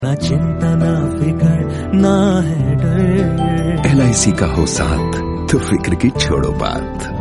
ना चिंता ना फिकर ना है डर। LIC का हो साथ तो फिक्र की छोड़ो बात।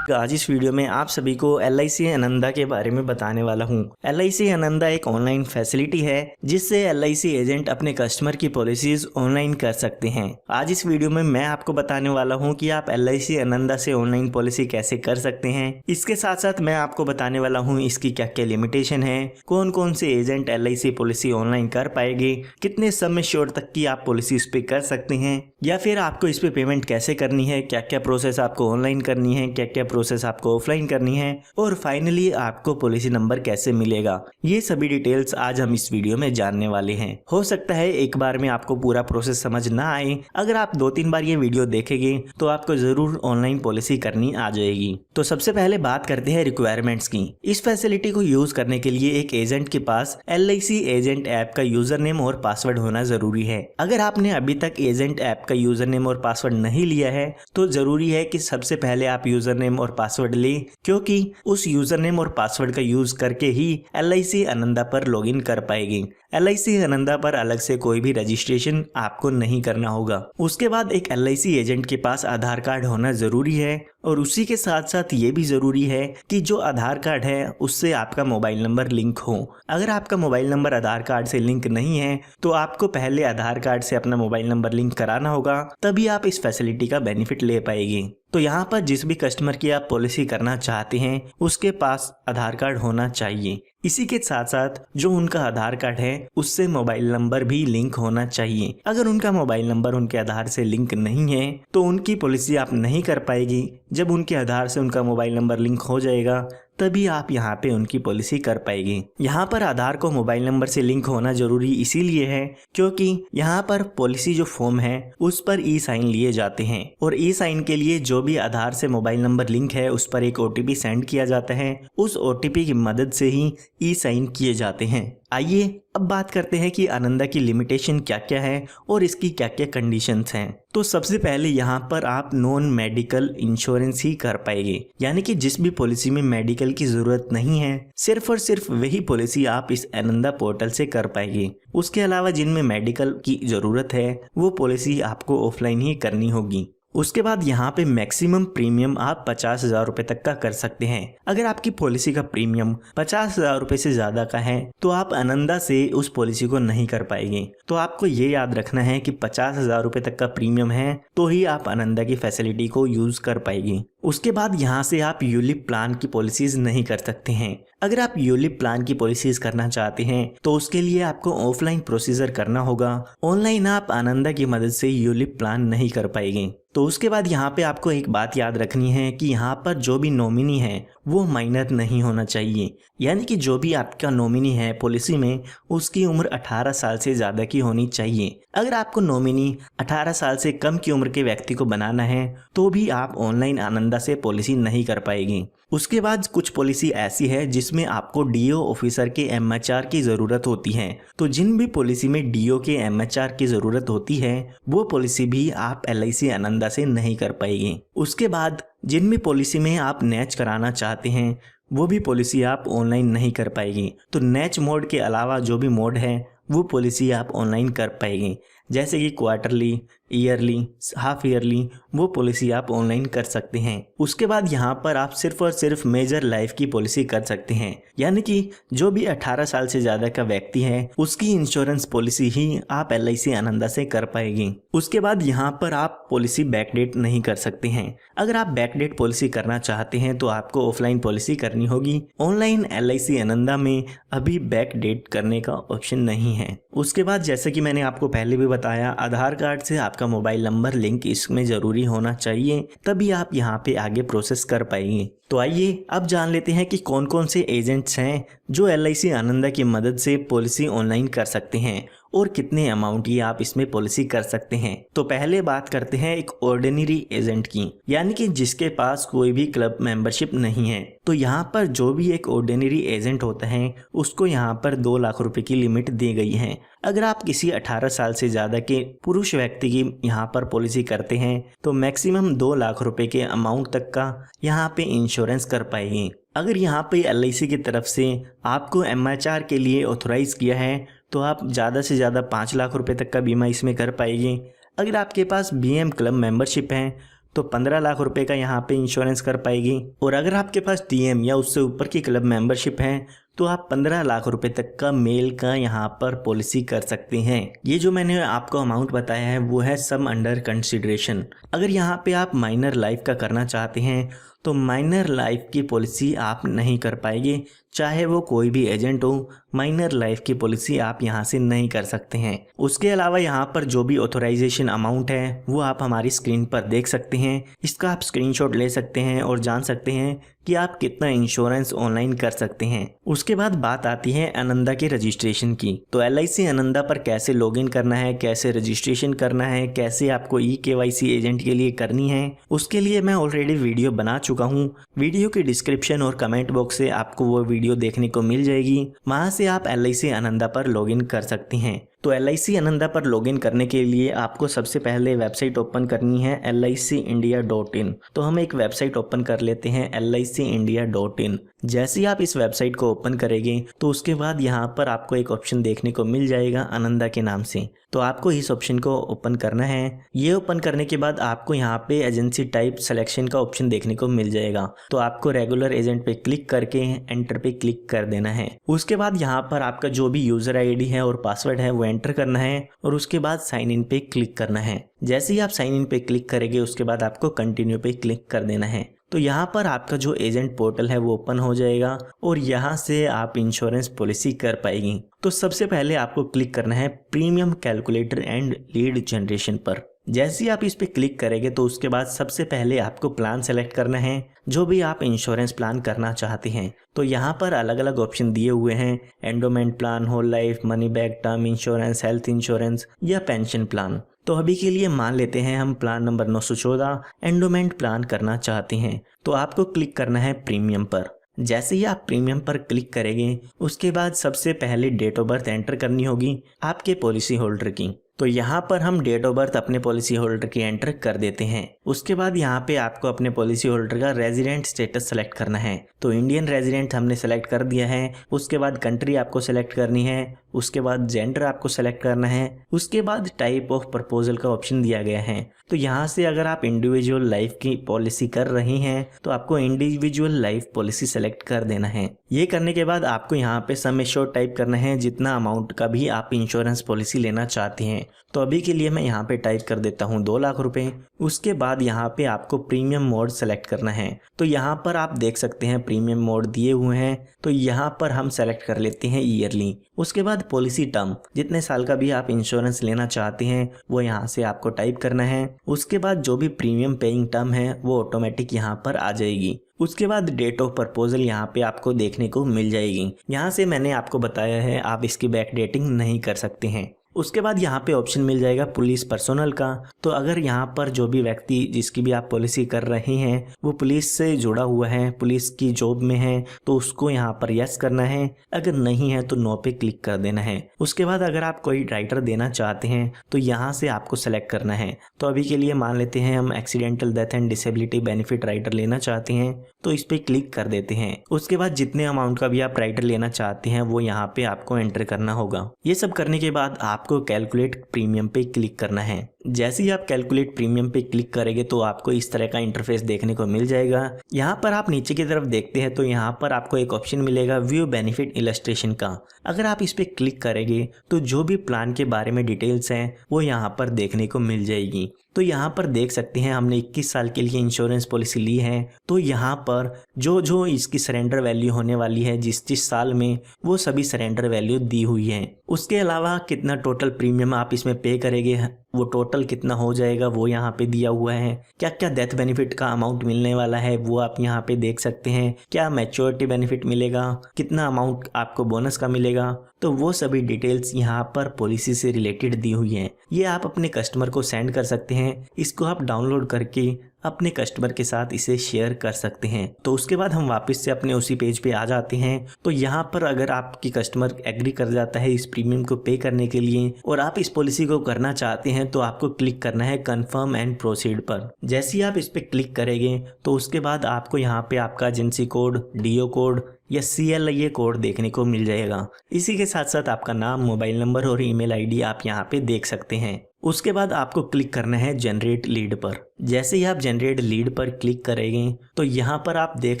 आज इस वीडियो में आप सभी को LIC आनंदा के बारे में बताने वाला हूँ। LIC आनंदा एक ऑनलाइन फैसिलिटी है जिससे LIC एजेंट अपने कस्टमर की पॉलिसीज ऑनलाइन कर सकते हैं। आज इस वीडियो में मैं आपको बताने वाला हूँ कि आप LIC आनंदा से ऑनलाइन पॉलिसी कैसे कर सकते हैं। इसके साथ साथ मैं आपको बताने वाला हूँ इसकी क्या क्या लिमिटेशन है, कौन कौन से एजेंट LIC पॉलिसी ऑनलाइन कर पाएंगे, कितने सम एश्योर्ड तक की आप पॉलिसी इस पे कर सकते हैं, या फिर आपको इस पे पेमेंट कैसे करनी है, क्या क्या प्रोसेस आपको ऑनलाइन करनी है, क्या क्या प्रोसेस आपको ऑफलाइन करनी है, और फाइनली आपको पॉलिसी नंबर कैसे मिलेगा। ये सभी डिटेल्स आज हम इस वीडियो में जानने वाले हैं। हो सकता है एक बार में आपको पूरा प्रोसेस समझ ना आए, अगर आप 2-3 बार ये वीडियो देखेंगे तो आपको जरूर ऑनलाइन पॉलिसी करनी आ जाएगी। तो सबसे पहले बात करते हैं रिक्वायरमेंट्स की। इस फैसिलिटी को यूज करने के लिए एक एजेंट के पास LIC एजेंट ऐप का यूजर नेम और पासवर्ड होना जरूरी है। अगर आपने अभी तक एजेंट ऐप का यूजर नेम और पासवर्ड नहीं लिया है तो जरूरी है कि सबसे पहले आप यूजर नेम और पासवर्ड लें, क्योंकि उस यूजर नेम और पासवर्ड का यूज करके ही LIC आनंदा पर लॉगिन कर पाएंगे। LIC आनंदा पर अलग से कोई भी रजिस्ट्रेशन आपको नहीं करना होगा। उसके बाद एक LIC एजेंट के पास आधार कार्ड होना जरूरी है, और उसी के साथ साथ ये भी जरूरी है कि जो आधार कार्ड है उससे आपका मोबाइल नंबर लिंक हो। अगर आपका मोबाइल नंबर आधार कार्ड से लिंक नहीं है तो आपको पहले आधार कार्ड से अपना मोबाइल नंबर लिंक कराना होगा, तभी आप इस फैसिलिटी का बेनिफिट ले पाएंगे। तो यहाँ पर जिस भी कस्टमर की आप पॉलिसी करना चाहते हैं उसके पास आधार कार्ड होना चाहिए। इसी के साथ साथ जो उनका आधार कार्ड है उससे मोबाइल नंबर भी लिंक होना चाहिए। अगर उनका मोबाइल नंबर उनके आधार से लिंक नहीं है तो उनकी पॉलिसी आप नहीं कर पाएगी। जब उनके आधार से उनका मोबाइल नंबर लिंक हो जाएगा तभी आप यहाँ पे उनकी पॉलिसी कर पाएंगे। यहाँ पर आधार को मोबाइल नंबर से लिंक होना जरूरी इसीलिए है क्योंकि यहाँ पर पॉलिसी जो फॉर्म है उस पर ई साइन लिए जाते हैं, और ई साइन के लिए जो भी आधार से मोबाइल नंबर लिंक है उस पर एक OTP सेंड किया जाता है। उस OTP की मदद से ही ई साइन किए जाते हैं। आइए अब बात करते हैं कि आनंदा की लिमिटेशन क्या क्या है और इसकी क्या क्या कंडीशंस हैं। तो सबसे पहले यहाँ पर आप नॉन मेडिकल इंश्योरेंस ही कर पाएंगे, यानी कि जिस भी पॉलिसी में मेडिकल की जरूरत नहीं है सिर्फ और सिर्फ वही पॉलिसी आप इस आनंदा पोर्टल से कर पाएंगे। उसके अलावा जिनमें मेडिकल की जरूरत है वो पॉलिसी आपको ऑफलाइन ही करनी होगी। उसके बाद यहाँ पे मैक्सिमम प्रीमियम आप 50,000 रुपए तक का कर सकते हैं। अगर आपकी पॉलिसी का प्रीमियम 50,000 रुपए से ज्यादा का है तो आप आनंदा से उस पॉलिसी को नहीं कर पाएंगे। तो आपको ये याद रखना है कि 50,000 रुपए तक का प्रीमियम है तो ही आप आनंदा की फैसिलिटी को यूज कर पाएंगे। उसके बाद यहाँ से आप यूलिप प्लान की पॉलिसीज नहीं कर सकते हैं। अगर आप यूलिप प्लान की पॉलिसीज करना चाहते हैं तो उसके लिए आपको ऑफलाइन प्रोसीजर करना होगा। ऑनलाइन आप आनंदा की मदद से यूलिप प्लान नहीं कर पाएंगे। तो उसके बाद यहाँ पे आपको एक बात याद रखनी है कि यहाँ पर जो भी नॉमिनी है वो माइनर नहीं होना चाहिए, यानी कि जो भी आपका नॉमिनी है पॉलिसी में उसकी उम्र 18 साल से ज़्यादा की होनी चाहिए। अगर आपको नॉमिनी 18 साल से कम की उम्र के व्यक्ति को बनाना है तो भी आप ऑनलाइन आनंदा से पॉलिसी नहीं कर पाएंगे। उसके बाद कुछ पॉलिसी ऐसी है जिसमें आपको DO ऑफिसर के MHR की ज़रूरत होती है। तो जिन भी पॉलिसी में DO के MHR की ज़रूरत होती है वो पॉलिसी भी आप LIC आनंदा से नहीं कर पाएंगे। उसके बाद जिन भी पॉलिसी में आप नैच कराना चाहते हैं वो भी पॉलिसी आप ऑनलाइन नहीं कर पाएंगे। तो नैच मोड के अलावा जो भी मोड है वो पॉलिसी आप ऑनलाइन कर पाएंगे, जैसे कि क्वार्टरली, ईयरली, हाफ ईयरली, वो पॉलिसी आप ऑनलाइन कर सकते हैं। उसके बाद यहाँ पर आप सिर्फ और सिर्फ मेजर लाइफ की पॉलिसी कर सकते हैं, यानी कि जो भी 18 साल से ज़्यादा का व्यक्ति है उसकी इंश्योरेंस पॉलिसी ही आप LIC आनंदा से कर पाएंगे। उसके बाद यहाँ पर आप पॉलिसी बैकडेट नहीं कर सकते हैं। अगर आप बैकडेट पॉलिसी करना चाहते हैं तो आपको ऑफलाइन पॉलिसी करनी होगी। ऑनलाइन LIC आनंदा में अभी बैकडेट करने का ऑप्शन नहीं है। उसके बाद जैसे कि मैंने आपको पहले भी बताया, आधार कार्ड से आपका मोबाइल नंबर लिंक इसमें जरूरी होना चाहिए, तभी आप यहाँ पे आगे प्रोसेस कर पाएंगे। तो आइए अब जान लेते हैं कि कौन कौन से एजेंट्स हैं जो LIC आनंदा की मदद से पॉलिसी ऑनलाइन कर सकते हैं और कितने अमाउंट की आप इसमें पॉलिसी कर सकते हैं। तो पहले बात करते हैं एक ऑर्डिनरी एजेंट की, यानी कि जिसके पास कोई भी क्लब मेंबरशिप नहीं है। तो यहाँ पर जो भी एक ऑर्डिनरी एजेंट होता है उसको यहाँ पर 2 लाख रुपए की लिमिट दी गई है। अगर आप किसी 18 साल से ज़्यादा के पुरुष व्यक्ति की यहाँ पर पॉलिसी करते हैं तो मैक्सिमम 2 लाख रुपए के अमाउंट तक का यहाँ पे इंश्योरेंस इंश्योरेंस कर पाएंगे। अगर यहाँ पे LIC की तरफ से आपको MHR के लिए ऑथोराइज किया है तो आप ज़्यादा से ज़्यादा 5 लाख रुपए तक का बीमा इसमें कर पाएंगे। अगर आपके पास BM क्लब मेंबरशिप है तो 15 लाख रुपए का यहाँ पे इंश्योरेंस कर पाएगी। और अगर आपके पास DM या उससे ऊपर की क्लब मेंबरशिप है तो आप 15 लाख रुपए तक का मेल का यहाँ पर पॉलिसी कर सकते हैं। ये जो मैंने आपको अमाउंट बताया है वो है सम अंडर कंसिडरेशन। अगर यहाँ पे आप माइनर लाइफ का करना चाहते हैं तो माइनर लाइफ की पॉलिसी आप नहीं कर पाएंगे, चाहे वो कोई भी एजेंट हो। माइनर लाइफ की पॉलिसी आप यहाँ से नहीं कर सकते हैं। उसके अलावा यहाँ पर जो भी ऑथोराइजेशन अमाउंट है वो आप हमारी स्क्रीन पर देख सकते हैं। इसका आप स्क्रीनशॉट ले सकते हैं और जान सकते हैं कि आप कितना इंश्योरेंस ऑनलाइन कर सकते हैं। उसके बाद बात आती है आनंदा के रजिस्ट्रेशन की। तो LIC आनंदा पर कैसे लॉगिन करना है, कैसे रजिस्ट्रेशन करना है, कैसे आपको eKYC एजेंट के लिए करनी है, उसके लिए मैं ऑलरेडी वीडियो बना चुका हूँ। वीडियो के डिस्क्रिप्शन और कमेंट बॉक्स से आपको वो वीडियो देखने को मिल जाएगी। वहाँ से आप LIC आनंदा पर लॉगिन कर सकते हैं। तो LIC आनंदा पर लॉगिन करने के लिए आपको सबसे पहले वेबसाइट ओपन करनी है LICindia.in। तो हम एक वेबसाइट ओपन कर लेते हैं LICindia.in। जैसे ही आप इस वेबसाइट को ओपन करेंगे तो उसके बाद यहाँ पर आपको एक ऑप्शन देखने को मिल जाएगा आनंदा के नाम से। तो आपको इस ऑप्शन को ओपन करना है। ये ओपन करने के बाद आपको यहाँ पे एजेंसी टाइप सिलेक्शन का ऑप्शन देखने को मिल जाएगा। तो आपको रेगुलर एजेंट पे क्लिक करके एंटर पे क्लिक कर देना है। उसके बाद यहाँ पर आपका जो भी यूजर ID है और पासवर्ड है वो एंटर करना है और उसके बाद साइन इन पे क्लिक करना है। जैसे ही आप साइन इन पे क्लिक करेंगे उसके बाद आपको कंटिन्यू पे क्लिक कर देना है। तो यहाँ पर आपका जो एजेंट पोर्टल है वो ओपन हो जाएगा और यहाँ से आप इंश्योरेंस पॉलिसी कर पाएंगी। तो सबसे पहले आपको क्लिक करना है premium calculator and lead generation पर। जैसे ही आप इस पे क्लिक करेंगे तो उसके बाद सबसे पहले आपको प्लान सेलेक्ट करना है, जो भी आप इंश्योरेंस प्लान करना चाहते हैं। तो यहाँ पर अलग अलग ऑप्शन दिए हुए हैं, endowment plan, whole life, money back, term insurance, health insurance या पेंशन प्लान। तो अभी के लिए मान लेते हैं हम प्लान नंबर 914 एंडोमेंट प्लान करना चाहते हैं। तो आपको क्लिक करना है प्रीमियम पर। जैसे ही आप प्रीमियम पर क्लिक करेंगे उसके बाद सबसे पहले डेट ऑफ बर्थ एंटर करनी होगी आपके पॉलिसी होल्डर की। तो यहाँ पर हम डेट ऑफ बर्थ अपने पॉलिसी होल्डर की एंटर कर देते हैं। उसके बाद यहाँ पे आपको अपने पॉलिसी होल्डर का रेजिडेंट स्टेटस सेलेक्ट करना है। तो इंडियन रेजिडेंट हमने सेलेक्ट कर दिया है। उसके बाद कंट्री आपको सेलेक्ट करनी है। उसके बाद जेंडर आपको सेलेक्ट करना है। उसके बाद टाइप ऑफ प्रपोजल का ऑप्शन दिया गया है। तो यहाँ से अगर आप इंडिविजुअल लाइफ की पॉलिसी कर रही हैं तो आपको इंडिविजुअल लाइफ पॉलिसी सेलेक्ट कर देना है। ये करने के बाद आपको यहाँ पे सम एश्योर्ड टाइप करना है, जितना अमाउंट का भी आप इंश्योरेंस पॉलिसी लेना चाहते हैं। तो अभी के लिए मैं यहाँ पे टाइप कर देता हूँ 2 लाख रुपए। उसके बाद यहाँ पे आपको प्रीमियम मोड सेलेक्ट करना है। तो यहाँ पर आप देख सकते हैं प्रीमियम मोड दिए हुए हैं। तो यहाँ पर हम सेलेक्ट कर लेते हैं ईयरली। उसके बाद पॉलिसी टर्म, जितने साल का भी आप इंश्योरेंस लेना चाहते हैं वो यहाँ से आपको टाइप करना है। उसके बाद जो भी प्रीमियम पेइंग टर्म है वो ऑटोमेटिक यहाँ पर आ जाएगी। उसके बाद डेट ऑफ प्रपोजल यहाँ पे आपको देखने को मिल जाएगी। यहाँ से मैंने आपको बताया है आप इसकी बैक डेटिंग नहीं कर सकते हैं। उसके बाद यहाँ पे ऑप्शन मिल जाएगा पुलिस पर्सोनल का। तो अगर यहाँ पर जो भी व्यक्ति जिसकी भी आप पॉलिसी कर रहे हैं वो पुलिस से जुड़ा हुआ है, पुलिस की जॉब में है, तो उसको यहाँ पर यस करना है। अगर नहीं है तो नो पे क्लिक कर देना है। उसके बाद अगर आप कोई राइटर देना चाहते हैं तो यहाँ से आपको सेलेक्ट करना है। तो अभी के लिए मान लेते हैं हम accidental death and disability benefit writer लेना चाहते हैं, तो इस पे क्लिक कर देते हैं। उसके बाद जितने अमाउंट का भी आप राइटर लेना चाहते हैं वो यहाँ पे आपको एंटर करना होगा। ये सब करने के बाद आपको कैलकुलेट प्रीमियम पे क्लिक करना है। जैसे ही आप कैलकुलेट प्रीमियम पे क्लिक करेंगे तो आपको इस तरह का इंटरफेस देखने को मिल जाएगा। यहाँ पर आप नीचे की तरफ देखते हैं तो यहाँ पर आपको एक ऑप्शन मिलेगा व्यू बेनिफिट इलस्ट्रेशन का। अगर आप इस पे क्लिक करेंगे तो जो भी प्लान के बारे में डिटेल्स हैं वो यहाँ पर देखने को मिल जाएगी। तो यहाँ पर देख सकते हैं हमने 21 साल के लिए इंश्योरेंस पॉलिसी ली है। तो यहाँ पर जो इसकी सरेंडर वैल्यू होने वाली है जिस साल में, वो सभी सरेंडर वैल्यू दी हुई है। उसके अलावा कितना टोटल प्रीमियम आप इसमें पे करेंगे, वो टोटल कितना हो जाएगा वो यहाँ पे दिया हुआ है। क्या क्या डेथ बेनिफिट का अमाउंट मिलने वाला है वो आप यहाँ पे देख सकते हैं। क्या मैच्योरिटी बेनिफिट मिलेगा, कितना अमाउंट आपको बोनस का मिलेगा, तो वो सभी डिटेल्स यहाँ पर पॉलिसी से रिलेटेड दी हुई हैं। ये आप अपने कस्टमर को सेंड कर सकते हैं। इसको आप डाउनलोड करके अपने कस्टमर के साथ इसे शेयर कर सकते हैं। तो उसके बाद हम वापस से अपने उसी पेज पे आ जाते हैं। तो यहाँ पर अगर आपकी कस्टमर एग्री कर जाता है इस प्रीमियम को पे करने के लिए और आप इस पॉलिसी को करना चाहते हैं तो आपको क्लिक करना है कन्फर्म एंड प्रोसीड पर। जैसे ही आप इस पर क्लिक करेंगे तो उसके बाद आपको यहाँ पे आपका एजेंसी कोड, डीओ कोड या CLIA कोड देखने को मिल जाएगा। इसी के साथ साथ आपका नाम, मोबाइल नंबर और ईमेल आईडी आप यहाँ पे देख सकते हैं। उसके बाद आपको क्लिक करना है जनरेट लीड पर। जैसे ही आप जनरेट लीड पर क्लिक करेंगे तो यहाँ पर आप देख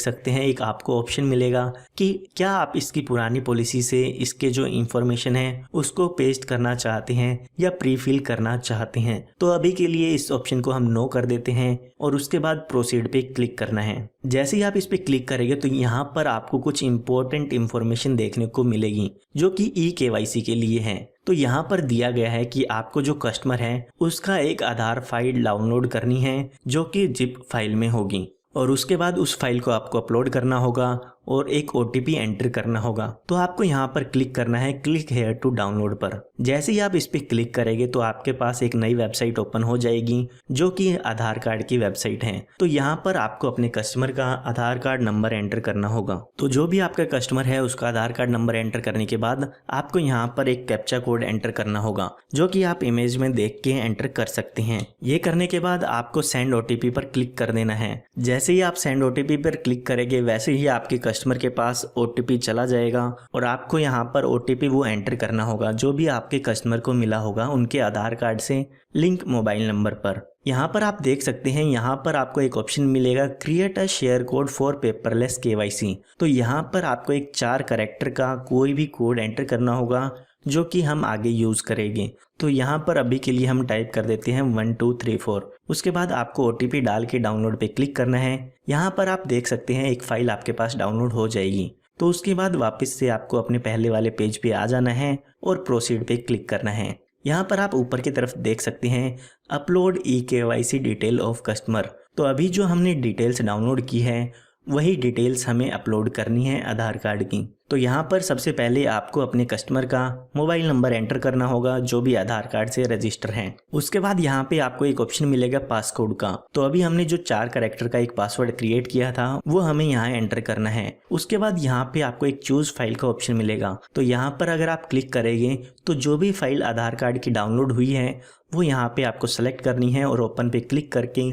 सकते हैं एक आपको ऑप्शन मिलेगा कि क्या आप इसकी पुरानी पॉलिसी से इसके जो इंफॉर्मेशन है उसको पेस्ट करना चाहते हैं या प्री फिल करना चाहते हैं। तो अभी के लिए इस ऑप्शन को हम नो कर देते हैं और उसके बाद प्रोसीड पे क्लिक करना है। जैसे ही आप इस पे क्लिक करेंगे तो यहाँ पर आपको कुछ इंपॉर्टेंट इंफॉर्मेशन देखने को मिलेगी जो कि eKYC के लिए है। तो यहाँ पर दिया गया है कि आपको जो कस्टमर है उसका एक आधार फाइल डाउनलोड करनी है जो कि जिप फाइल में होगी और उसके बाद उस फाइल को आपको अपलोड करना होगा और एक OTP एंटर करना होगा। तो आपको यहाँ पर क्लिक करना है क्लिक हेयर टू डाउनलोड पर। जैसे ही आप इस पर क्लिक करेंगे तो आपके पास एक नई वेबसाइट ओपन हो जाएगी जो कि आधार कार्ड की वेबसाइट है। तो यहाँ पर आपको अपने कस्टमर का आधार कार्ड नंबर एंटर करना होगा। तो जो भी आपका कस्टमर है उसका आधार कार्ड नंबर एंटर करने के बाद आपको यहाँ पर एक कैप्चा कोड एंटर करना होगा जो कि आप इमेज में देख के एंटर कर सकते हैं। ये करने के बाद आपको सेंड OTP पर क्लिक कर देना है। जैसे ही आप सेंड OTP पर क्लिक करेंगे वैसे ही आपके कस्टमर के पास OTP चला जाएगा और आपको यहाँ पर OTP वो एंटर करना होगा जो भी आपके कस्टमर को मिला होगा उनके आधार कार्ड से लिंक मोबाइल नंबर पर। यहाँ पर आप देख सकते हैं यहाँ पर आपको एक ऑप्शन मिलेगा create a share code for paperless KYC। तो यहाँ पर आपको एक 4 कैरेक्टर का कोई भी कोड एंटर करना होगा जो कि हम आगे यूज करेंगे। तो यहाँ पर अभी के लिए हम टाइप कर देते हैं 1 2 3 4। उसके बाद आपको OTP डाल के डाउनलोड पे क्लिक करना है। यहाँ पर आप देख सकते हैं एक फाइल आपके पास डाउनलोड हो जाएगी। तो उसके बाद वापस से आपको अपने पहले वाले पेज पे आ जाना है और प्रोसीड पे क्लिक करना है। यहाँ पर आप ऊपर की तरफ देख सकते हैं upload eKYC detail of customer. तो अभी जो हमने डिटेल्स डाउनलोड की है वही डिटेल्स हमें अपलोड करनी है आधार कार्ड की। तो यहाँ पर सबसे पहले आपको अपने कस्टमर का मोबाइल नंबर एंटर करना होगा जो भी आधार कार्ड से रजिस्टर है। उसके बाद यहाँ पे आपको एक ऑप्शन मिलेगा पासकोड का। तो अभी हमने जो 4 कैरेक्टर का एक पासवर्ड क्रिएट किया था वो हमें यहाँ एंटर करना है। उसके बाद यहाँ पे आपको एक चूज फाइल का ऑप्शन मिलेगा। तो यहाँ पर अगर आप क्लिक करेंगे तो जो भी फाइल आधार कार्ड की डाउनलोड हुई है वो यहाँ पे आपको सेलेक्ट करनी है और ओपन पे क्लिक करके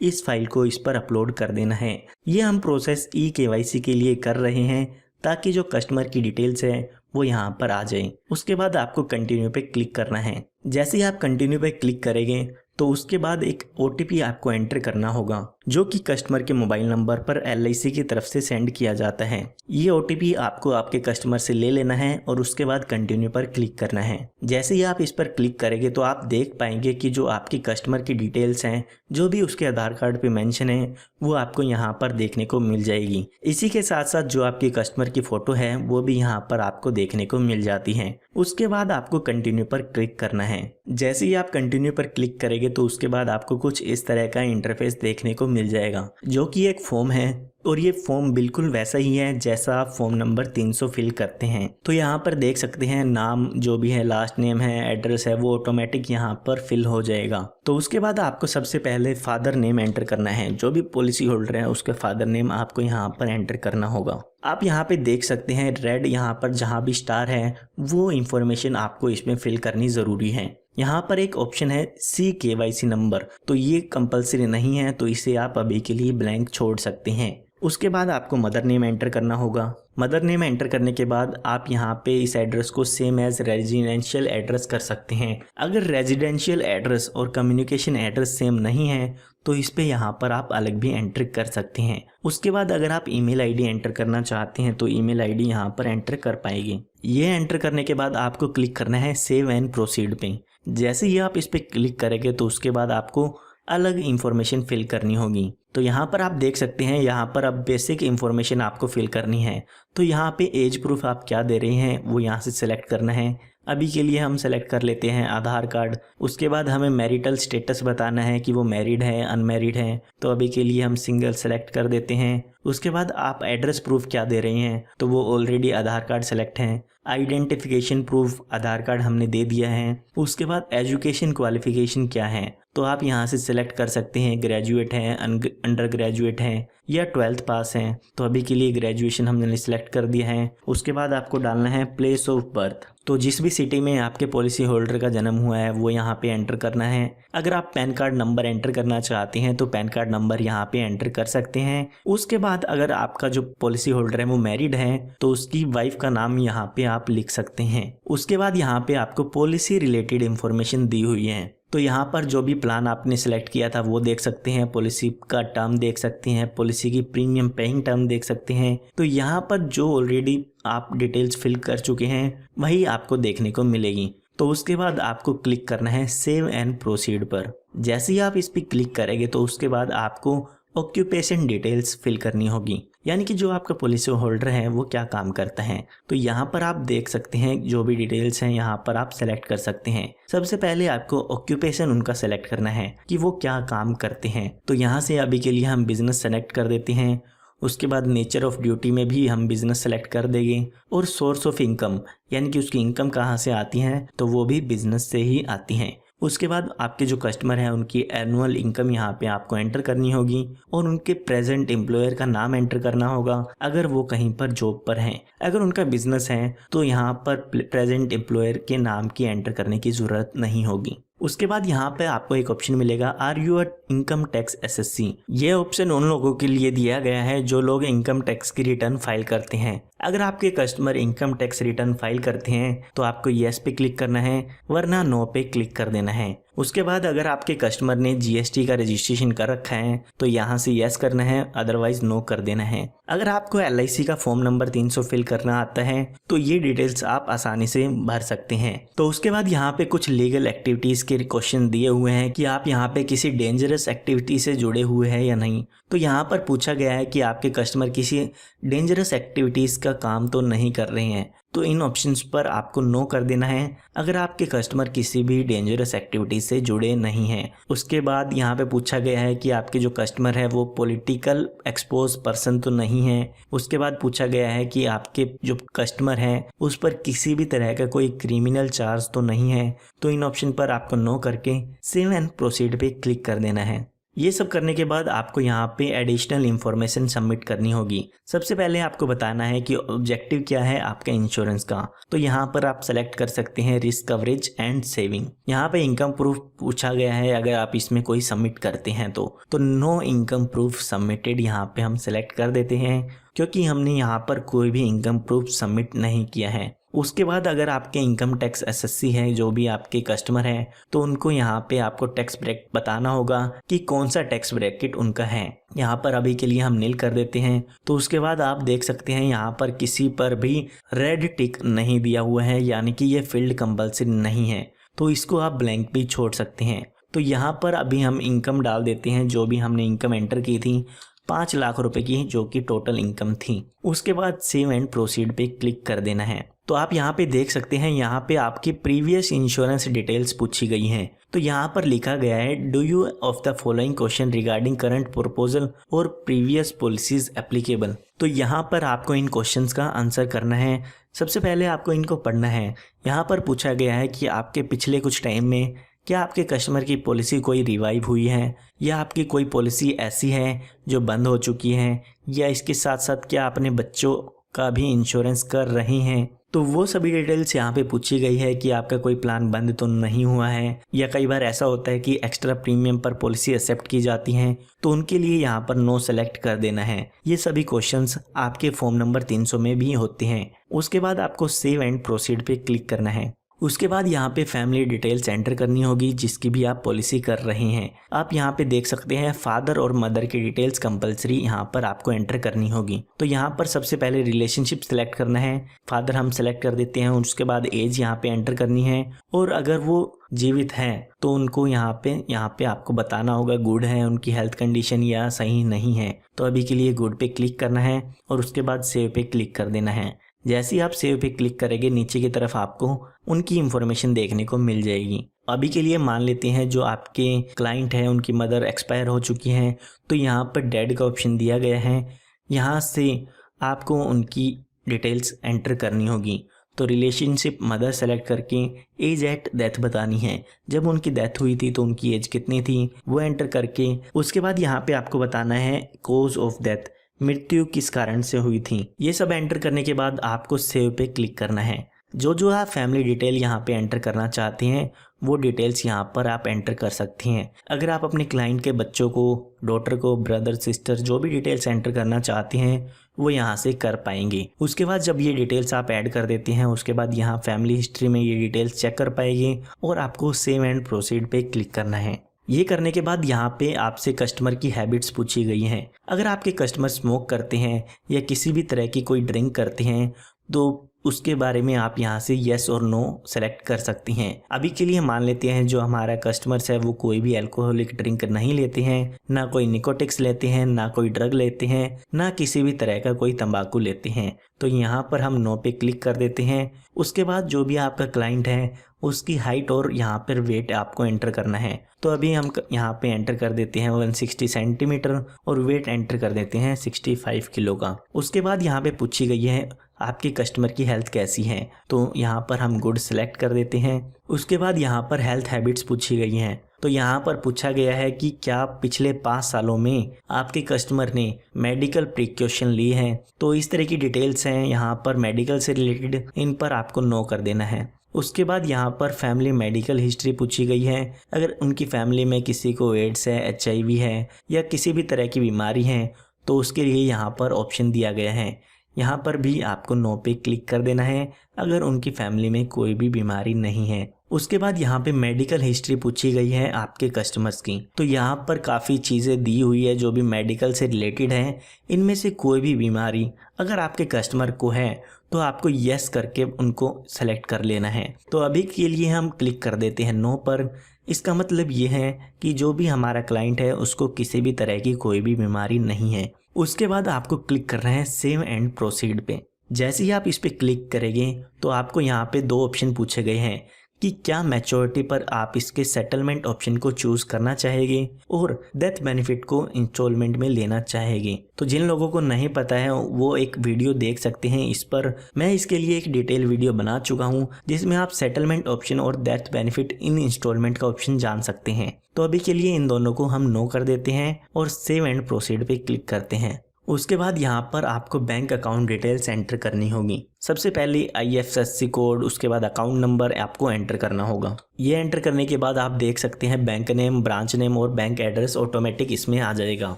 इस फाइल को इस पर अपलोड कर देना है। ये हम प्रोसेस eKYC के लिए कर रहे हैं ताकि जो कस्टमर की डिटेल्स है वो यहाँ पर आ जाए। उसके बाद आपको कंटिन्यू पे क्लिक करना है। जैसे ही आप कंटिन्यू पे क्लिक करेंगे तो उसके बाद एक OTP आपको एंटर करना होगा जो कि कस्टमर के मोबाइल नंबर पर LIC की तरफ से सेंड किया जाता है। ये OTP आपको आपके कस्टमर से ले लेना है और उसके बाद कंटिन्यू पर क्लिक करना है। जैसे ही आप इस पर क्लिक करेंगे तो आप देख पाएंगे कि जो आपकी कस्टमर की डिटेल्स हैं जो भी उसके आधार कार्ड पे मेंशन है वो आपको यहाँ पर देखने को मिल जाएगी। इसी के साथ साथ जो आपकी कस्टमर की फोटो है वो भी यहाँ पर आपको देखने को मिल जाती है। उसके बाद आपको कंटिन्यू पर क्लिक करना है। जैसे ही आप कंटिन्यू पर क्लिक करेंगे तो उसके बाद आपको कुछ इस तरह का इंटरफेस देखने को मिल जाएगा जो कि एक फॉर्म है और ये फॉर्म बिल्कुल वैसा ही है जैसा आप फॉर्म नंबर 300 फिल करते हैं। तो यहाँ पर देख सकते हैं नाम जो भी है, लास्ट नेम है, एड्रेस है, वो ऑटोमेटिक यहाँ पर फिल हो जाएगा। तो उसके बाद आपको सबसे पहले फादर नेम एंटर करना है। जो भी पॉलिसी होल्डर है उसके फादर नेम आपको यहाँ पर एंटर करना होगा। आप यहाँ पे देख सकते हैं रेड यहाँ पर जहाँ भी स्टार है वो इंफॉर्मेशन आपको इसमें फिल करनी ज़रूरी है। यहाँ पर एक ऑप्शन है CKYC नंबर, तो ये कंपलसरी नहीं है, तो इसे आप अभी के लिए ब्लैंक छोड़ सकते हैं। उसके बाद आपको मदर नेम एंटर करना होगा। मदर नेम एंटर करने के बाद आप यहाँ पे इस एड्रेस को सेम एज रेजिडेंशियल एड्रेस कर सकते हैं। अगर रेजिडेंशियल एड्रेस और कम्युनिकेशन एड्रेस सेम नहीं है तो इस पे यहाँ पर आप अलग भी एंटर कर सकते हैं। उसके बाद अगर आप ईमेल आईडी एंटर करना चाहते हैं तो ईमेल आईडी यहाँ पर एंटर कर पाएंगे। ये एंटर करने के बाद आपको क्लिक करना है सेव एंड प्रोसीड पे। जैसे ही आप इस पे क्लिक करेंगे तो उसके बाद आपको अलग इंफॉर्मेशन फिल करनी होगी। तो यहाँ पर आप देख सकते हैं यहाँ पर अब बेसिक इंफॉर्मेशन आपको फिल करनी है। तो यहाँ पे एज प्रूफ आप क्या दे रहे हैं वो यहाँ से सिलेक्ट करना है। अभी के लिए हम सेलेक्ट कर लेते हैं आधार कार्ड। उसके बाद हमें मैरिटल स्टेटस बताना है कि वो मैरिड है अनमैरिड है, तो अभी के लिए हम सिंगल सेलेक्ट कर देते हैं। उसके बाद आप एड्रेस प्रूफ क्या दे रहे हैं, तो वो ऑलरेडी आधार कार्ड सेलेक्ट है। आइडेंटिफिकेशन प्रूफ आधार कार्ड हमने दे दिया है। उसके बाद एजुकेशन क्वालिफिकेशन क्या है, तो आप यहाँ से सिलेक्ट कर सकते हैं ग्रेजुएट हैं, अंडर ग्रेजुएट हैं या 12th पास हैं। तो अभी के लिए ग्रेजुएशन हमने सिलेक्ट कर दिया है। उसके बाद आपको डालना है प्लेस ऑफ बर्थ, तो जिस भी सिटी में आपके पॉलिसी होल्डर का जन्म हुआ है वो यहाँ पे एंटर करना है। अगर आप पैन कार्ड नंबर एंटर करना चाहते हैं तो पैन कार्ड नंबर यहाँ पे एंटर कर सकते हैं। उसके बाद अगर आपका जो पॉलिसी होल्डर है वो मैरिड है तो उसकी वाइफ का नाम यहाँ पे आप लिख सकते हैं। उसके बाद यहाँ पे आपको पॉलिसी रिलेटेड इंफॉर्मेशन दी हुई है, तो यहाँ पर जो भी प्लान आपने सेलेक्ट किया था वो देख सकते हैं, पॉलिसी का टर्म देख सकते हैं, पॉलिसी की प्रीमियम पेइंग टर्म देख सकते हैं। तो यहाँ पर जो ऑलरेडी आप डिटेल्स फिल कर चुके हैं वही आपको देखने को मिलेगी। तो उसके बाद आपको क्लिक करना है सेव एंड प्रोसीड पर। जैसे ही आप इस पर क्लिक करेंगे तो उसके बाद आपको ऑक्यूपेशन डिटेल्स फिल करनी होगी, यानी कि जो आपका पॉलिसी होल्डर है वो क्या काम करता है। तो यहाँ पर आप देख सकते हैं जो भी डिटेल्स हैं यहाँ पर आप सेलेक्ट कर सकते हैं। सबसे पहले आपको ऑक्यूपेशन उनका सेलेक्ट करना है कि वो क्या काम करते हैं। तो यहाँ से अभी के लिए हम बिजनेस सेलेक्ट कर देते हैं। उसके बाद नेचर ऑफ ड्यूटी में भी हम बिजनेस सेलेक्ट कर देंगे और सोर्स ऑफ इनकम यानी कि उसकी इनकम कहाँ से आती है तो वो भी बिजनेस से ही आती हैं। उसके बाद आपके जो कस्टमर हैं उनकी एनुअल इनकम यहाँ पे आपको एंटर करनी होगी और उनके प्रेजेंट एम्प्लॉयर का नाम एंटर करना होगा अगर वो कहीं पर जॉब पर हैं। अगर उनका बिजनेस है तो यहाँ पर प्रेजेंट एम्प्लॉयर के नाम की एंटर करने की ज़रूरत नहीं होगी। उसके बाद यहाँ पे आपको एक ऑप्शन मिलेगा are you a income tax assessee. ये ऑप्शन उन लोगों के लिए दिया गया है जो लोग इनकम टैक्स की रिटर्न फाइल करते हैं। अगर आपके customer income tax return file करते हैं तो आपको येस पे क्लिक करना है, वरना नो पे क्लिक कर देना है। उसके बाद अगर आपके कस्टमर ने जीएसटी का रजिस्ट्रेशन कर रखा है तो यहाँ से येस करना है, अदरवाइज नो कर देना है। अगर आपको एलआईसी का फॉर्म नंबर 300 फिल करना आता है तो ये डिटेल्स आप आसानी से भर सकते हैं। तो उसके बाद यहाँ पे कुछ लीगल एक्टिविटीज के क्वेश्चन दिए हुए हैं कि आप यहाँ पे किसी डेंजरस एक्टिविटी से जुड़े हुए हैं या नहीं। तो यहाँ पर पूछा गया है कि आपके कस्टमर किसी डेंजरस एक्टिविटीज का काम तो नहीं कर रहे हैं, तो इन ऑप्शंस पर आपको नो कर देना है अगर आपके कस्टमर किसी भी डेंजरस एक्टिविटी से जुड़े नहीं हैं। उसके बाद यहाँ पे पूछा गया है कि आपके जो कस्टमर है वो पॉलिटिकल एक्सपोज पर्सन तो नहीं है। उसके बाद पूछा गया है कि आपके जो कस्टमर है उस पर किसी भी तरह का कोई क्रिमिनल चार्ज तो नहीं है। तो इन ऑप्शन पर आपको नो करके सेव एंड प्रोसीड पे क्लिक कर देना है। ये सब करने के बाद आपको यहाँ पे एडिशनल इन्फॉर्मेशन सबमिट करनी होगी। सबसे पहले आपको बताना है कि ऑब्जेक्टिव क्या है आपका इंश्योरेंस का। तो यहाँ पर आप सेलेक्ट कर सकते हैं रिस्क कवरेज एंड सेविंग। यहाँ पे इनकम प्रूफ पूछा गया है अगर आप इसमें कोई सबमिट करते हैं तो नो इनकम प्रूफ सबमिटेड यहाँ पे हम सेलेक्ट कर देते हैं क्योंकि हमने यहाँ पर कोई भी इनकम प्रूफ सबमिट नहीं किया है। उसके बाद अगर आपके इनकम टैक्स एसएससी है जो भी आपके कस्टमर हैं तो उनको यहाँ पे आपको टैक्स ब्रैकेट बताना होगा कि कौन सा टैक्स ब्रैकेट उनका है। यहाँ पर अभी के लिए हम नील कर देते हैं। तो उसके बाद आप देख सकते हैं यहाँ पर किसी पर भी रेड टिक नहीं दिया हुआ है, यानी कि ये फील्ड कंपल्सरी नहीं है, तो इसको आप ब्लैंक भी छोड़ सकते हैं। तो यहाँ पर अभी हम इनकम डाल देते हैं जो भी हमने इनकम एंटर की थी 5 लाख रुपए की जो कि टोटल इनकम थी। उसके बाद सेव एंड प्रोसीड पे क्लिक कर देना है। तो आप यहाँ पे देख सकते हैं यहाँ पे आपकी प्रीवियस इंश्योरेंस डिटेल्स पूछी गई हैं। तो यहाँ पर लिखा गया है do you of the following question regarding current proposal और प्रीवियस पॉलिसीज एप्लीकेबल। तो यहाँ पर आपको इन क्वेश्चंस का आंसर करना है। सबसे पहले आपको इनको पढ़ना है। यहाँ पर पूछा गया है कि आपके पिछले कुछ टाइम में क्या आपके कस्टमर की पॉलिसी कोई रिवाइव हुई है या आपकी कोई पॉलिसी ऐसी है जो बंद हो चुकी है, या इसके साथ साथ क्या अपने बच्चों का भी इंश्योरेंस कर रहे हैं। तो वो सभी डिटेल्स यहाँ पे पूछी गई है कि आपका कोई प्लान बंद तो नहीं हुआ है, या कई बार ऐसा होता है कि एक्स्ट्रा प्रीमियम पर पॉलिसी एक्सेप्ट की जाती हैं तो उनके लिए यहाँ पर नो सेलेक्ट कर देना है। ये सभी क्वेश्चंस आपके फॉर्म नंबर 300 में भी होते हैं। उसके बाद आपको सेव एंड प्रोसीड पे क्लिक करना है। उसके बाद यहाँ पे फैमिली डिटेल्स एंटर करनी होगी जिसकी भी आप पॉलिसी कर रहे हैं। आप यहाँ पे देख सकते हैं फादर और मदर की डिटेल्स कंपलसरी यहाँ पर आपको एंटर करनी होगी। तो यहाँ पर सबसे पहले रिलेशनशिप सिलेक्ट करना है, फादर हम सेलेक्ट कर देते हैं। उसके बाद एज यहाँ पे एंटर करनी है और अगर वो जीवित हैं तो उनको यहाँ पे आपको बताना होगा गुड है उनकी हेल्थ कंडीशन या सही नहीं है। तो अभी के लिए गुड पे क्लिक करना है और उसके बाद सेव पे क्लिक कर देना है। जैसे ही आप सेव पे क्लिक करेंगे नीचे की तरफ आपको उनकी इंफॉर्मेशन देखने को मिल जाएगी। अभी के लिए मान लेते हैं जो आपके क्लाइंट है उनकी मदर एक्सपायर हो चुकी हैं, तो यहाँ पर डेड का ऑप्शन दिया गया है। यहाँ से आपको उनकी डिटेल्स एंटर करनी होगी। तो रिलेशनशिप मदर सेलेक्ट करके एज एट डेथ बतानी है, जब उनकी डेथ हुई थी तो उनकी एज कितनी थी वो एंटर करके उसके बाद यहाँ पे आपको बताना है कॉज ऑफ डेथ, मृत्यु किस कारण से हुई थी। ये सब एंटर करने के बाद आपको सेव पे क्लिक करना है। जो आप फैमिली डिटेल यहाँ पे एंटर करना चाहते हैं वो डिटेल्स यहाँ पर आप एंटर कर सकते हैं। अगर आप अपने क्लाइंट के बच्चों को, डॉटर को, ब्रदर, सिस्टर जो भी डिटेल्स एंटर करना चाहते हैं वो यहाँ से कर पाएंगे। उसके बाद जब ये डिटेल्स आप ऐड कर देते हैं उसके बाद यहाँ फैमिली हिस्ट्री में ये डिटेल्स चेक कर पाएंगे और आपको सेव एंड प्रोसीड पे क्लिक करना है। ये करने के बाद यहाँ पे आपसे कस्टमर की हैबिट्स पूछी गई हैं। अगर आपके कस्टमर स्मोक करते हैं या किसी भी तरह की कोई ड्रिंक करते हैं तो उसके बारे में आप यहाँ से येस और नो सेलेक्ट कर सकती हैं। अभी के लिए मान लेते हैं जो हमारा कस्टमर्स है वो कोई भी अल्कोहलिक ड्रिंक नहीं लेते हैं, ना कोई निकोटिक्स लेते हैं, ना कोई ड्रग लेते हैं, ना किसी भी तरह का कोई तंबाकू लेते हैं। तो यहाँ पर हम नो पे क्लिक कर देते हैं। उसके बाद जो भी आपका क्लाइंट है उसकी हाइट और यहाँ पर वेट आपको एंटर करना है। तो अभी हम यहाँ पे एंटर कर देते हैं 160 सेंटीमीटर और वेट एंटर कर देते हैं 65 किलो का। उसके बाद यहाँ पे पूछी गई है आपके कस्टमर की हेल्थ कैसी है, तो यहाँ पर हम गुड सेलेक्ट कर देते हैं। उसके बाद यहाँ पर हेल्थ हैबिट्स पूछी गई हैं। तो यहाँ पर पूछा गया है कि क्या पिछले 5 सालों में आपके कस्टमर ने मेडिकल प्रिकॉशन ली है। तो इस तरह की डिटेल्स हैं यहाँ पर मेडिकल से रिलेटेड, इन पर आपको नो कर देना है। उसके बाद यहाँ पर फैमिली मेडिकल हिस्ट्री पूछी गई है। अगर उनकी फैमिली में किसी को एड्स है, HIV है या किसी भी तरह की बीमारी है तो उसके लिए यहाँ पर ऑप्शन दिया गया है। यहाँ पर भी आपको नो पे क्लिक कर देना है अगर उनकी फैमिली में कोई भी बीमारी नहीं है। उसके बाद यहाँ पे मेडिकल हिस्ट्री पूछी गई है आपके कस्टमर्स की। तो यहाँ पर काफ़ी चीज़ें दी हुई है जो भी मेडिकल से रिलेटेड हैं। इनमें से कोई भी बीमारी अगर आपके कस्टमर को है तो आपको यस करके उनको सेलेक्ट कर लेना है। तो अभी के लिए हम क्लिक कर देते हैं नो पर। इसका मतलब ये है कि जो भी हमारा क्लाइंट है उसको किसी भी तरह की कोई भी बीमारी नहीं है। उसके बाद आपको क्लिक करना है सेव एंड प्रोसीड पे। जैसे ही आप इस पे क्लिक करेंगे तो आपको यहाँ पे 2 ऑप्शन पूछे गए हैं कि क्या मैच्योरिटी पर आप इसके सेटलमेंट ऑप्शन को चूज करना चाहेंगे और डेथ बेनिफिट को इंस्टॉलमेंट में लेना चाहेंगे। तो जिन लोगों को नहीं पता है वो एक वीडियो देख सकते हैं इस पर। मैं इसके लिए एक डिटेल वीडियो बना चुका हूं जिसमें आप सेटलमेंट ऑप्शन और डेथ बेनिफिट इन इंस्टॉलमेंट का ऑप्शन जान सकते हैं। तो अभी के लिए इन दोनों को हम नो कर देते हैं और सेव एंड प्रोसीड पे क्लिक करते हैं। उसके बाद यहाँ पर आपको बैंक अकाउंट डिटेल्स एंटर करनी होगी। सबसे पहले IFSC कोड, उसके बाद अकाउंट नंबर आपको एंटर करना होगा। ये एंटर करने के बाद आप देख सकते हैं बैंक नेम, ब्रांच नेम और बैंक एड्रेस ऑटोमेटिक इसमें आ जाएगा।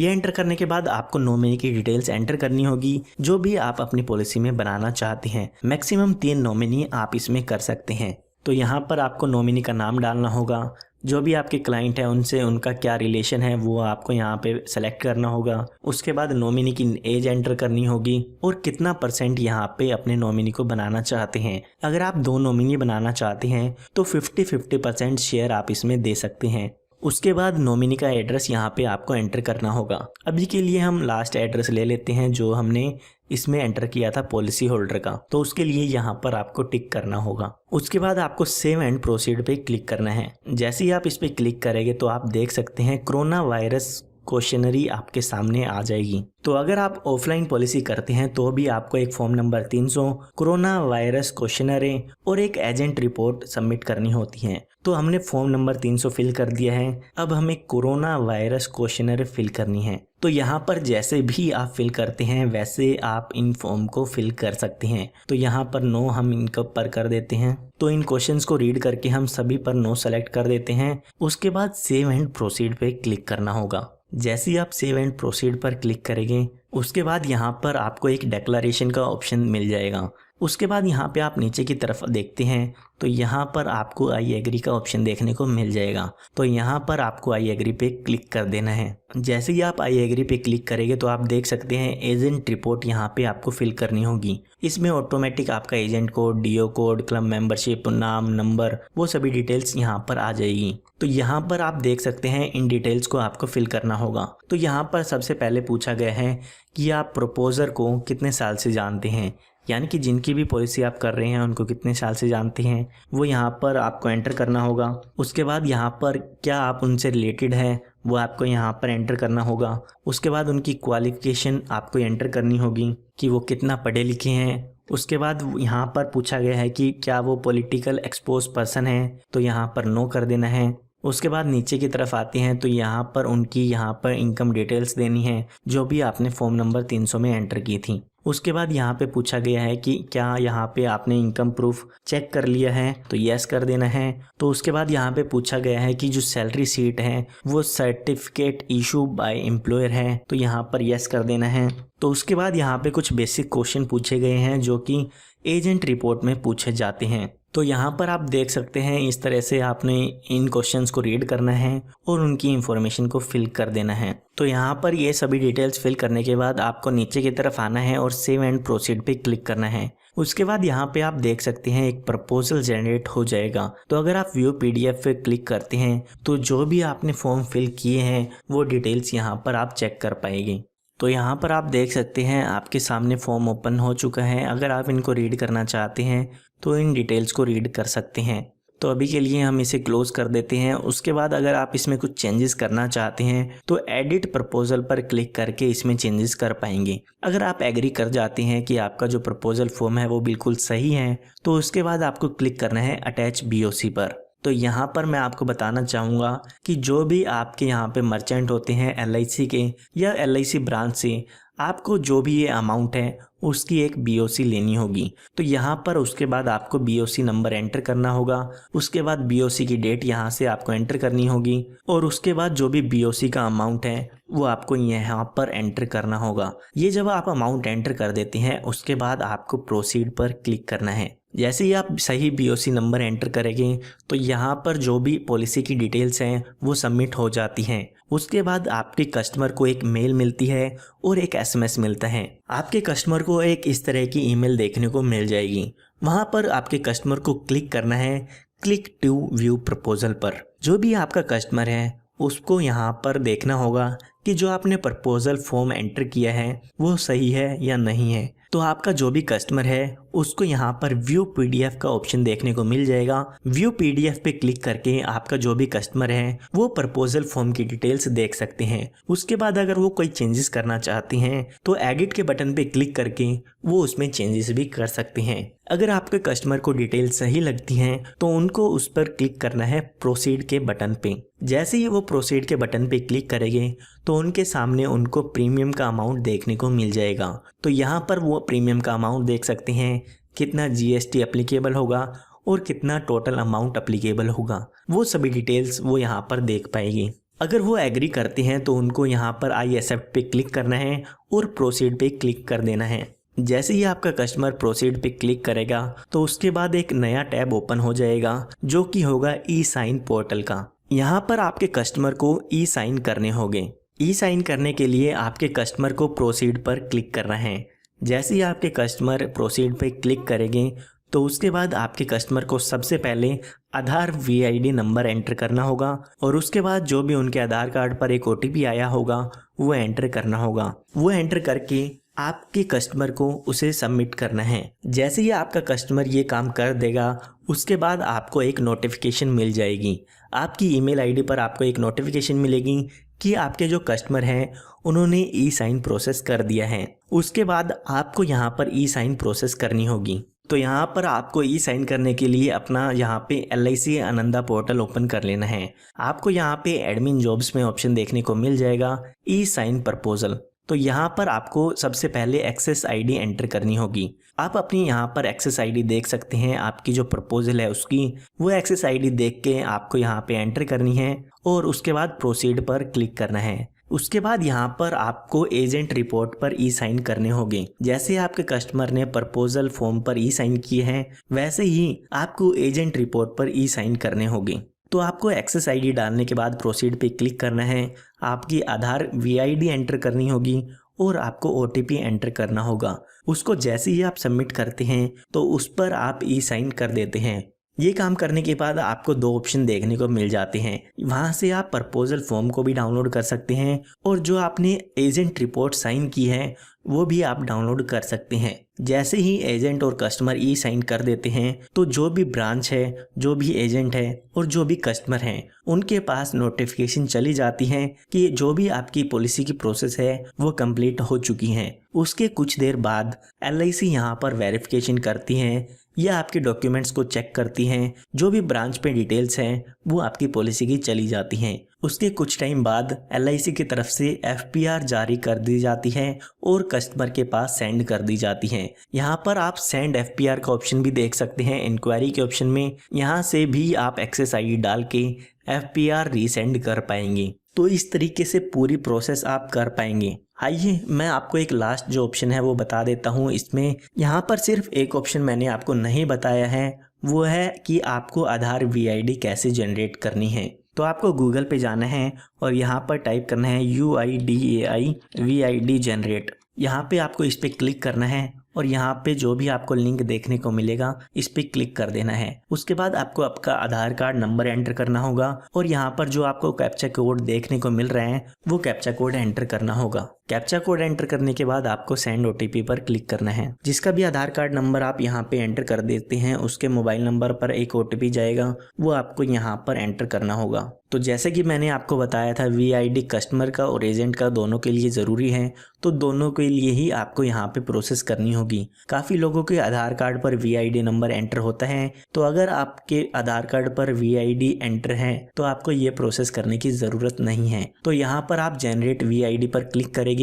ये एंटर करने के बाद आपको नॉमिनी की डिटेल्स एंटर करनी होगी जो भी आप अपनी पॉलिसी में बनाना चाहते हैं। मैक्सिमम 3 नॉमिनी आप इसमें कर सकते हैं। तो यहाँ पर आपको नॉमिनी का नाम डालना होगा, जो भी आपके क्लाइंट है उनसे उनका क्या रिलेशन है वो आपको यहाँ पे सेलेक्ट करना होगा। उसके बाद नॉमिनी की एज एंटर करनी होगी और कितना % यहाँ पे अपने नॉमिनी को बनाना चाहते हैं। अगर आप 2 नॉमिनी बनाना चाहते हैं तो 50-50% शेयर आप इसमें दे सकते हैं। उसके बाद नॉमिनी का एड्रेस यहाँ पे आपको एंटर करना होगा। अभी के लिए हम लास्ट एड्रेस ले लेते हैं जो हमने इसमें एंटर किया था पॉलिसी होल्डर का। तो उसके लिए यहाँ पर आपको टिक करना होगा। उसके बाद आपको सेव एंड प्रोसीड पे क्लिक करना है। जैसे ही आप इस पे क्लिक करेंगे तो आप देख सकते हैं कोरोना वायरस क्वेश्चनरी आपके सामने आ जाएगी। तो अगर आप ऑफलाइन पॉलिसी करते हैं तो भी आपको एक form number 300, corona virus questionnaire और एक एजेंट रिपोर्ट सबमिट करनी होती है। तो हमने फॉर्म नंबर 300 फिल कर दिया है। अब हमें कोरोना वायरस क्वेश्चनरी फिल करनी है। तो यहाँ पर जैसे भी आप फिल करते हैं वैसे आप इन फॉर्म को फिल कर सकते हैं। तो यहाँ पर नो हम इनके पर कर देते हैं। तो इन क्वेश्चंस को रीड करके हम सभी पर नो सेलेक्ट कर देते हैं। उसके बाद सेव एंड प्रोसीड पे क्लिक करना होगा। जैसे ही आप सेव एंड प्रोसीड पर क्लिक करेंगे उसके बाद यहाँ पर आपको एक डिक्लेरेशन का ऑप्शन मिल जाएगा। उसके बाद यहाँ पे आप नीचे की तरफ देखते हैं तो यहाँ पर आपको आई एग्री का ऑप्शन देखने को मिल जाएगा। तो यहाँ पर आपको आई एग्री पे क्लिक कर देना है। जैसे ही आप आई एग्री पे क्लिक करेंगे तो आप देख सकते हैं एजेंट रिपोर्ट यहाँ पे आपको फिल करनी होगी। इसमें ऑटोमेटिक आपका agent code, DO code, club membership, नाम, नंबर, वो सभी डिटेल्स यहाँ पर आ जाएगी। तो यहाँ पर आप देख सकते हैं इन डिटेल्स को आपको फिल करना होगा। तो यहाँ पर सबसे पहले पूछा गया है कि आप प्रपोजर को कितने साल से जानते हैं, यानी कि जिनकी भी पॉलिसी आप कर रहे हैं उनको कितने साल से जानते हैं, वो यहाँ पर आपको एंटर करना होगा। उसके बाद यहाँ पर क्या आप उनसे रिलेटेड हैं वो आपको यहाँ पर एंटर करना होगा। उसके बाद उनकी क्वालिफिकेशन आपको एंटर करनी होगी कि वो कितना पढ़े लिखे हैं। उसके बाद यहाँ पर पूछा गया है कि क्या वो पॉलिटिकल एक्सपोज पर्सन है, तो यहाँ पर नो कर देना है। उसके बाद नीचे की तरफ आते हैं तो यहाँ पर उनकी यहाँ पर इनकम डिटेल्स देनी है जो भी आपने फॉर्म नंबर 300 में एंटर की थी। उसके बाद यहाँ पे पूछा गया है कि क्या यहाँ पे आपने इनकम प्रूफ चेक कर लिया है, तो यस कर देना है। तो उसके बाद यहाँ पे पूछा गया है कि जो सैलरी शीट है वो सर्टिफिकेट इशू बाय एम्प्लॉयर है, तो यहाँ पर यस कर देना है। तो उसके बाद यहाँ पे कुछ बेसिक क्वेश्चन पूछे गए हैं जो कि एजेंट रिपोर्ट में पूछे जाते हैं। तो यहाँ पर आप देख सकते हैं इस तरह से आपने इन क्वेश्चंस को रीड करना है और उनकी इंफॉर्मेशन को फिल कर देना है। तो यहाँ पर ये सभी डिटेल्स फिल करने के बाद आपको नीचे की तरफ आना है और सेव एंड प्रोसीड पे क्लिक करना है। उसके बाद यहाँ पे आप देख सकते हैं एक प्रपोजल जनरेट हो जाएगा। तो अगर आप व्यू पीडीएफ पे क्लिक करते हैं तो जो भी आपने फॉर्म फिल किए हैं वो डिटेल्स यहाँ पर आप चेक कर पाएंगे। तो यहाँ पर आप देख सकते हैं आपके सामने फॉर्म ओपन हो चुका है। अगर आप इनको रीड करना चाहते हैं तो इन डिटेल्स को रीड कर सकते हैं। तो अभी के लिए हम इसे क्लोज कर देते हैं। उसके बाद अगर आप इसमें कुछ चेंजेस करना चाहते हैं तो एडिट प्रपोजल पर क्लिक करके इसमें चेंजेस कर पाएंगे। अगर आप एग्री कर जाते हैं कि आपका जो प्रपोजल फॉर्म है वो बिल्कुल सही है तो उसके बाद आपको क्लिक करना है अटैच बीओसी पर। तो यहाँ पर मैं आपको बताना चाहूँगा कि जो भी आपके यहाँ पे मर्चेंट होते हैं एलआईसी के या एलआईसी ब्रांच से, आपको जो भी ये अमाउंट है उसकी एक बीओसी लेनी होगी। तो यहाँ पर उसके बाद आपको बीओसी नंबर एंटर करना होगा। उसके बाद बीओसी की डेट यहाँ से आपको एंटर करनी होगी और उसके बाद जो भी बीओसी का अमाउंट है वो आपको यहाँ पर एंटर करना होगा। ये जब आप अमाउंट एंटर कर देते हैं उसके बाद आपको प्रोसीड पर क्लिक करना है। जैसे ही आप सही बीओसी नंबर एंटर करेंगे तो यहाँ पर जो भी पॉलिसी की डिटेल्स हैं वो सबमिट हो जाती हैं। उसके बाद आपके कस्टमर को एक मेल मिलती है और एक एसएमएस मिलता है। आपके कस्टमर को एक इस तरह की ईमेल देखने को मिल जाएगी। वहाँ पर आपके कस्टमर को क्लिक करना है क्लिक टू व्यू प्रपोजल पर। जो भी आपका कस्टमर है उसको यहाँ पर देखना होगा कि जो आपने प्रपोजल फॉर्म एंटर किया है वो सही है या नहीं है। तो आपका जो भी कस्टमर है उसको यहाँ पर व्यू पीडीएफ का ऑप्शन देखने को मिल जाएगा। व्यू पीडीएफ पे क्लिक करके आपका जो भी कस्टमर है वो प्रपोजल फॉर्म की डिटेल्स देख सकते हैं। उसके बाद अगर वो कोई चेंजेस करना चाहते हैं तो एडिट के बटन पे क्लिक करके वो उसमें चेंजेस भी कर सकते हैं। अगर आपके कस्टमर को डिटेल सही लगती हैं तो उनको उस पर क्लिक करना है प्रोसीड के बटन पे। जैसे ही वो प्रोसीड के बटन पे क्लिक करेंगे तो उनके सामने उनको प्रीमियम का अमाउंट देखने को मिल जाएगा। तो यहाँ पर वो प्रीमियम का अमाउंट देख सकते हैं, कितना जीएसटी एप्लीकेबल होगा और कितना टोटल अमाउंट एप्लीकेबल होगा, वो सभी डिटेल्स वो यहाँ पर देख पाएगी। अगर वो एग्री करते हैं तो उनको यहाँ पर आई एक्सेप्ट पे क्लिक करना है और प्रोसीड पे क्लिक कर देना है। जैसे ही आपका कस्टमर प्रोसीड पे क्लिक करेगा तो उसके बाद एक नया टैब ओपन हो जाएगा जो कि होगा ई साइन पोर्टल का। यहाँ पर आपके कस्टमर को ई साइन करने होंगे। ई साइन करने के लिए आपके कस्टमर को प्रोसीड पर क्लिक करना है। जैसे ही आपके कस्टमर प्रोसीड पे क्लिक करेंगे तो उसके बाद आपके कस्टमर को सबसे पहले आधार वीआईडी नंबर एंटर करना होगा और उसके बाद जो भी उनके आधार कार्ड पर एक ओटीपी आया होगा वो एंटर करना होगा। वो एंटर करके आपके कस्टमर को उसे सबमिट करना है। जैसे ही आपका कस्टमर ये काम कर देगा उसके बाद आपको एक नोटिफिकेशन मिल जाएगी। आपकी ईमेल आईडी पर आपको एक नोटिफिकेशन मिलेगी कि आपके जो कस्टमर हैं उन्होंने ई साइन प्रोसेस कर दिया है। उसके बाद आपको यहाँ पर ई साइन प्रोसेस करनी होगी। तो यहाँ पर आपको ई साइन करने के लिए अपना यहाँ पे LIC आनंदा पोर्टल ओपन कर लेना है। आपको यहाँ पे एडमिन जॉब्स में ऑप्शन देखने को मिल जाएगा ई साइन प्रपोजल। तो यहाँ पर आपको सबसे पहले एक्सेस आईडी एंटर करनी होगी। आप अपनी यहाँ पर एक्सेस आईडी देख सकते हैं, आपकी जो प्रपोजल है उसकी वो एक्सेस आईडी देख के आपको यहाँ पे एंटर करनी है और उसके बाद प्रोसीड पर क्लिक करना है। उसके बाद यहाँ पर आपको एजेंट रिपोर्ट पर ई साइन करने होंगे। जैसे आपके कस्टमर ने प्रपोजल फॉर्म पर ई साइन किए हैं वैसे ही आपको एजेंट रिपोर्ट पर ई साइन करने होंगे। तो आपको एक्सेस आईडी डालने के बाद प्रोसीड पे क्लिक करना है, आपकी आधार वीआईडी एंटर करनी होगी और आपको ओटीपी एंटर करना होगा। उसको जैसे ही आप सबमिट करते हैं तो उस पर आप ई साइन कर देते हैं। ये काम करने के बाद आपको 2 ऑप्शन देखने को मिल जाते हैं। वहाँ से आप प्रपोजल फॉर्म को भी डाउनलोड कर सकते हैं और जो आपने एजेंट रिपोर्ट साइन की है वो भी आप डाउनलोड कर सकते हैं। जैसे ही एजेंट और कस्टमर ई साइन कर देते हैं तो जो भी ब्रांच है, जो भी एजेंट है और जो भी कस्टमर हैं उनके पास नोटिफिकेशन चली जाती है कि जो भी आपकी पॉलिसी की प्रोसेस है वो कंप्लीट हो चुकी है। उसके कुछ देर बाद LIC यहाँ पर वेरिफिकेशन करती है या आपके डॉक्यूमेंट्स को चेक करती हैं। जो भी ब्रांच पे डिटेल्स हैं वो आपकी पॉलिसी की चली जाती हैं। उसके कुछ टाइम बाद LIC की तरफ से FPR जारी कर दी जाती है और कस्टमर के पास सेंड कर दी जाती है। यहाँ पर आप सेंड FPR का ऑप्शन भी देख सकते हैं इंक्वायरी के ऑप्शन में। यहाँ से भी आप एक्सेस आईडी डाल के FPR रीसेंड कर पाएंगे। तो इस तरीके से पूरी प्रोसेस आप कर पाएंगे। आइए मैं आपको एक लास्ट जो ऑप्शन है वो बता देता हूँ। इसमें यहाँ पर सिर्फ एक ऑप्शन मैंने आपको नहीं बताया है, वो है कि आपको आधार वीआईडी कैसे जनरेट करनी है। तो आपको गूगल पे जाना है और यहाँ पर टाइप करना है UIDAI VID जनरेट। यहाँ पे आपको इस पर क्लिक करना है और यहाँ पे जो भी आपको लिंक देखने को मिलेगा इस पे क्लिक कर देना है। उसके बाद आपको आपका आधार कार्ड नंबर एंटर करना होगा और यहाँ पर जो आपको कैप्चा कोड देखने को मिल रहे हैं वो कैप्चा कोड एंटर करना होगा। कैप्चा कोड एंटर करने के बाद आपको सेंड OTP पर क्लिक करना है। जिसका भी आधार कार्ड नंबर आप यहाँ पे एंटर कर देते हैं उसके मोबाइल नंबर पर एक OTP जाएगा, वो आपको यहाँ पर एंटर करना होगा। तो जैसे कि मैंने आपको बताया था VID कस्टमर का और एजेंट का दोनों के लिए ज़रूरी है, तो दोनों के लिए ही आपको यहाँ पे प्रोसेस करनी होगी। काफ़ी लोगों के आधार कार्ड पर VID नंबर एंटर होता है, तो अगर आपके आधार कार्ड पर VID एंटर है तो आपको ये प्रोसेस करने की ज़रूरत नहीं है। तो यहाँ पर आप जनरेट VID पर क्लिक करेंगे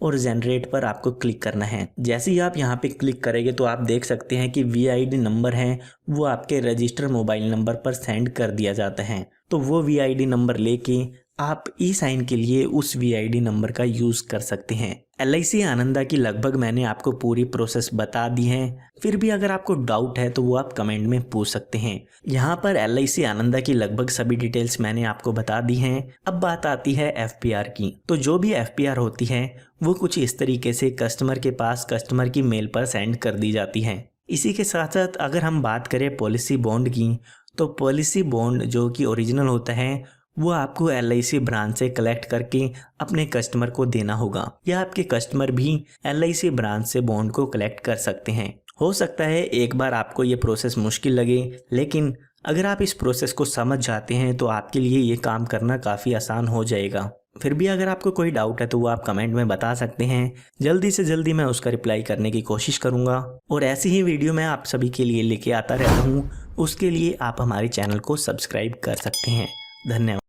और जनरेट पर आपको क्लिक करना है। जैसे ही आप यहाँ पे क्लिक करेंगे तो आप देख सकते हैं कि VID नंबर है वो आपके रजिस्टर मोबाइल नंबर पर सेंड कर दिया जाता है। तो वो VID नंबर लेके आप ई साइन के लिए उस VID नंबर का यूज़ कर सकते हैं। LIC आनंदा की लगभग मैंने आपको पूरी प्रोसेस बता दी है। फिर भी अगर आपको डाउट है तो वो आप कमेंट में पूछ सकते हैं। यहाँ पर LIC आनंदा की लगभग सभी डिटेल्स मैंने आपको बता दी हैं। अब बात आती है FPR की। तो जो भी FPR होती है वो कुछ इस तरीके से कस्टमर के पास कस्टमर की मेल पर सेंड कर दी जाती है। इसी के साथ साथ अगर हम बात करें पॉलिसी बॉन्ड की, तो पॉलिसी बॉन्ड जो कि ओरिजिनल होता है वो आपको LIC ब्रांच से कलेक्ट करके अपने कस्टमर को देना होगा, या आपके कस्टमर भी LIC ब्रांच से बॉन्ड को कलेक्ट कर सकते हैं। हो सकता है एक बार आपको ये प्रोसेस मुश्किल लगे, लेकिन अगर आप इस प्रोसेस को समझ जाते हैं तो आपके लिए ये काम करना काफ़ी आसान हो जाएगा। फिर भी अगर आपको कोई डाउट है तो वो आप कमेंट में बता सकते हैं। जल्दी से जल्दी मैं उसका रिप्लाई करने की कोशिश करूँगा और ऐसी ही वीडियो मैं आप सभी के लिए लेके आता रहता हूँ। उसके लिए आप हमारे चैनल को सब्सक्राइब कर सकते हैं। धन्यवाद।